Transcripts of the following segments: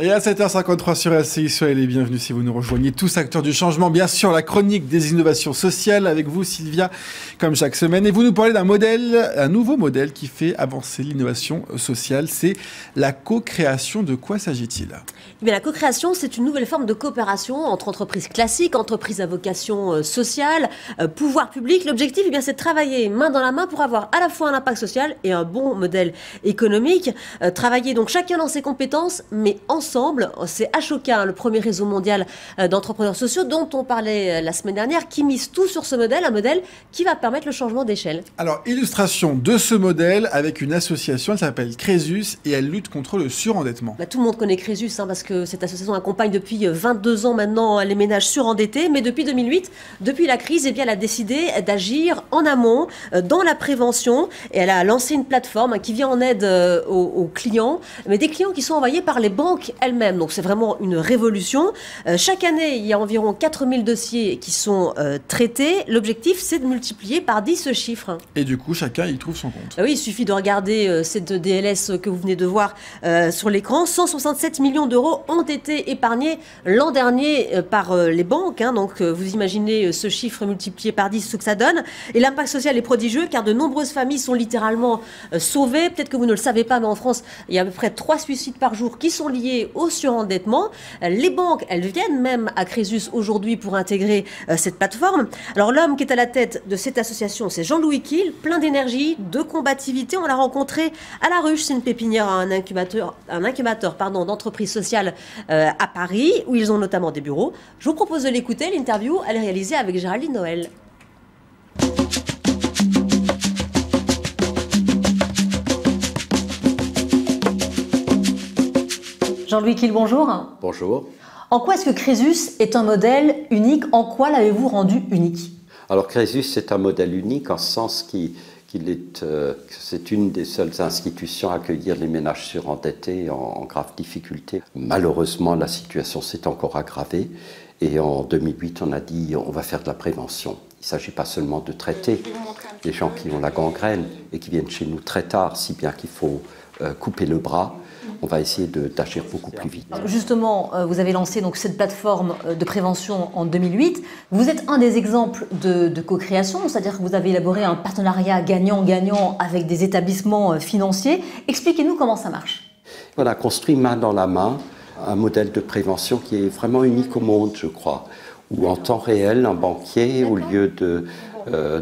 Et à 7h53 sur LCI, soyez les bienvenus si vous nous rejoignez, tous acteurs du changement. Bien sûr, la chronique des innovations sociales avec vous, Sylvia, comme chaque semaine. Et vous nous parlez d'un modèle, un nouveau modèle qui fait avancer l'innovation sociale. C'est la co-création. De quoi s'agit-il ? Mais la co-création, c'est une nouvelle forme de coopération entre entreprises classiques, entreprises à vocation sociale, pouvoir public. L'objectif, c'est de travailler main dans la main pour avoir à la fois un impact social et un bon modèle économique. Travailler donc chacun dans ses compétences, mais ensemble. C'est Ashoka, le premier réseau mondial d'entrepreneurs sociaux dont on parlait la semaine dernière, qui mise tout sur ce modèle, un modèle qui va permettre le changement d'échelle. Alors, illustration de ce modèle avec une association, elle s'appelle Crésus et elle lutte contre le surendettement. Tout le monde connaît Crésus, parce que cette association accompagne depuis 22 ans maintenant les ménages surendettés, mais depuis 2008, depuis la crise, elle a décidé d'agir en amont, dans la prévention, et elle a lancé une plateforme qui vient en aide aux clients, mais des clients qui sont envoyés par les banques elles-mêmes. Donc c'est vraiment une révolution. Chaque année, il y a environ 4000 dossiers qui sont traités. L'objectif, c'est de multiplier par 10 ce chiffre. Et du coup, chacun y trouve son compte. Oui, il suffit de regarder cette DLS que vous venez de voir sur l'écran. 167 millions d'euros ont été épargnés l'an dernier par les banques. Donc vous imaginez ce chiffre multiplié par 10, ce que ça donne. Et l'impact social est prodigieux car de nombreuses familles sont littéralement sauvées. Peut-être que vous ne le savez pas, mais en France, il y a à peu près 3 suicides par jour qui sont liés au surendettement. Les banques, elles viennent même à Crésus aujourd'hui pour intégrer cette plateforme. Alors l'homme qui est à la tête de cette association, c'est Jean-Louis Kiel, plein d'énergie, de combativité. On l'a rencontré à La Ruche, c'est une pépinière, un incubateur d'entreprises sociales à Paris, où ils ont notamment des bureaux. Je vous propose de l'écouter. L'interview, elle est réalisée avec Géraldine Noël. Jean-Louis Kiel, bonjour. Bonjour. En quoi est-ce que Crésus est un modèle unique ? En quoi l'avez-vous rendu unique ? Alors Crésus est un modèle unique en ce sens c'est une des seules institutions à accueillir les ménages surendettés en grave difficulté. Malheureusement, la situation s'est encore aggravée et en 2008, on a dit on va faire de la prévention. Il ne s'agit pas seulement de traiter les gens qui ont la gangrène et qui viennent chez nous très tard, si bien qu'il faut couper le bras. On va essayer d'agir beaucoup plus vite. Justement, vous avez lancé donc cette plateforme de prévention en 2008. Vous êtes un des exemples de co-création, c'est-à-dire que vous avez élaboré un partenariat gagnant-gagnant avec des établissements financiers. Expliquez-nous comment ça marche. On a construit main dans la main un modèle de prévention qui est vraiment unique au monde, je crois, où en temps réel, un banquier, au lieu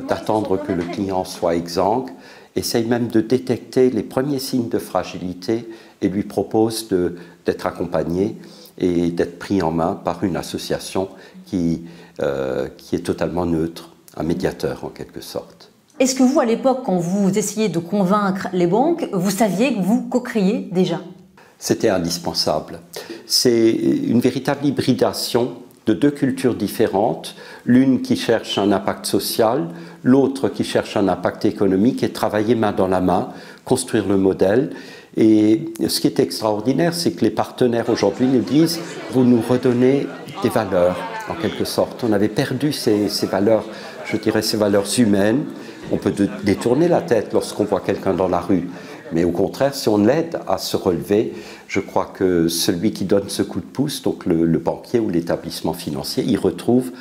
d'attendre que le client soit exsangue, essaye même de détecter les premiers signes de fragilité et lui propose d'être accompagné et d'être pris en main par une association qui est totalement neutre, un médiateur en quelque sorte. Est-ce que vous, à l'époque, quand vous essayez de convaincre les banques, vous saviez que vous co-créiez déjà ? C'était indispensable. C'est une véritable hybridation de deux cultures différentes, l'une qui cherche un impact social, l'autre qui cherche un impact économique, et travailler main dans la main, construire le modèle. Et ce qui est extraordinaire, c'est que les partenaires aujourd'hui nous disent « vous nous redonnez des valeurs », en quelque sorte. On avait perdu ces valeurs, je dirais ces valeurs humaines. On peut détourner la tête lorsqu'on voit quelqu'un dans la rue. Mais au contraire, si on l'aide à se relever, je crois que celui qui donne ce coup de pouce, donc le banquier ou l'établissement financier, il retrouve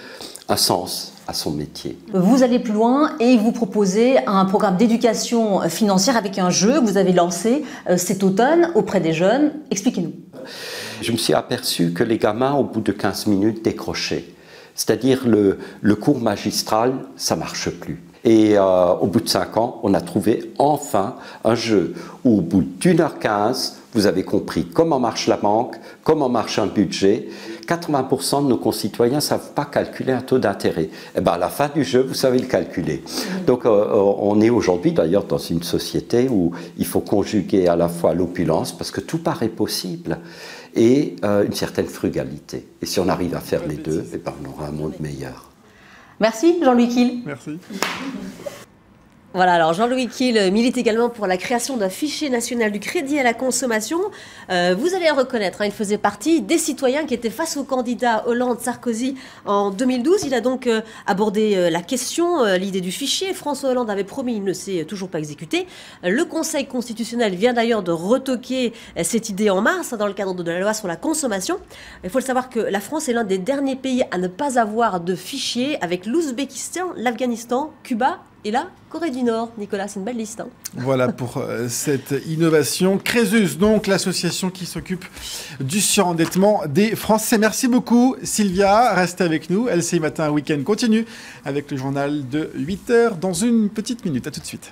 un sens à son métier. Vous allez plus loin et vous proposez un programme d'éducation financière avec un jeu que vous avez lancé cet automne auprès des jeunes. Expliquez-nous. Je me suis aperçu que les gamins, au bout de 15 minutes, décrochaient. C'est-à-dire le cours magistral, ça ne marche plus. Et au bout de 5 ans, on a trouvé enfin un jeu où au bout d'1h15, vous avez compris comment marche la banque, comment marche un budget. 80% de nos concitoyens ne savent pas calculer un taux d'intérêt. Et bien à la fin du jeu, vous savez le calculer. Donc on est aujourd'hui d'ailleurs dans une société où il faut conjuguer à la fois l'opulence, parce que tout paraît possible, et une certaine frugalité. Et si on arrive à faire les deux, on aura un monde meilleur. Merci Jean-Louis Kiel. Merci. Voilà, alors Jean-Louis Kiel milite également pour la création d'un fichier national du crédit à la consommation. Vous allez le reconnaître, il faisait partie des citoyens qui étaient face au candidat Hollande-Sarkozy en 2012. Il a donc abordé la question, l'idée du fichier. François Hollande avait promis, il ne s'est toujours pas exécuté. Le Conseil constitutionnel vient d'ailleurs de retoquer cette idée en mars dans le cadre de la loi sur la consommation. Il faut le savoir que la France est l'un des derniers pays à ne pas avoir de fichier, avec l'Ouzbékistan, l'Afghanistan, Cuba et la Corée du Nord. Nicolas, c'est une belle liste. Voilà pour cette innovation. Crésus, donc, l'association qui s'occupe du surendettement des Français. Merci beaucoup, Sylvia. Restez avec nous. LCI Matin Week-end continue avec le journal de 8h dans une petite minute. À tout de suite.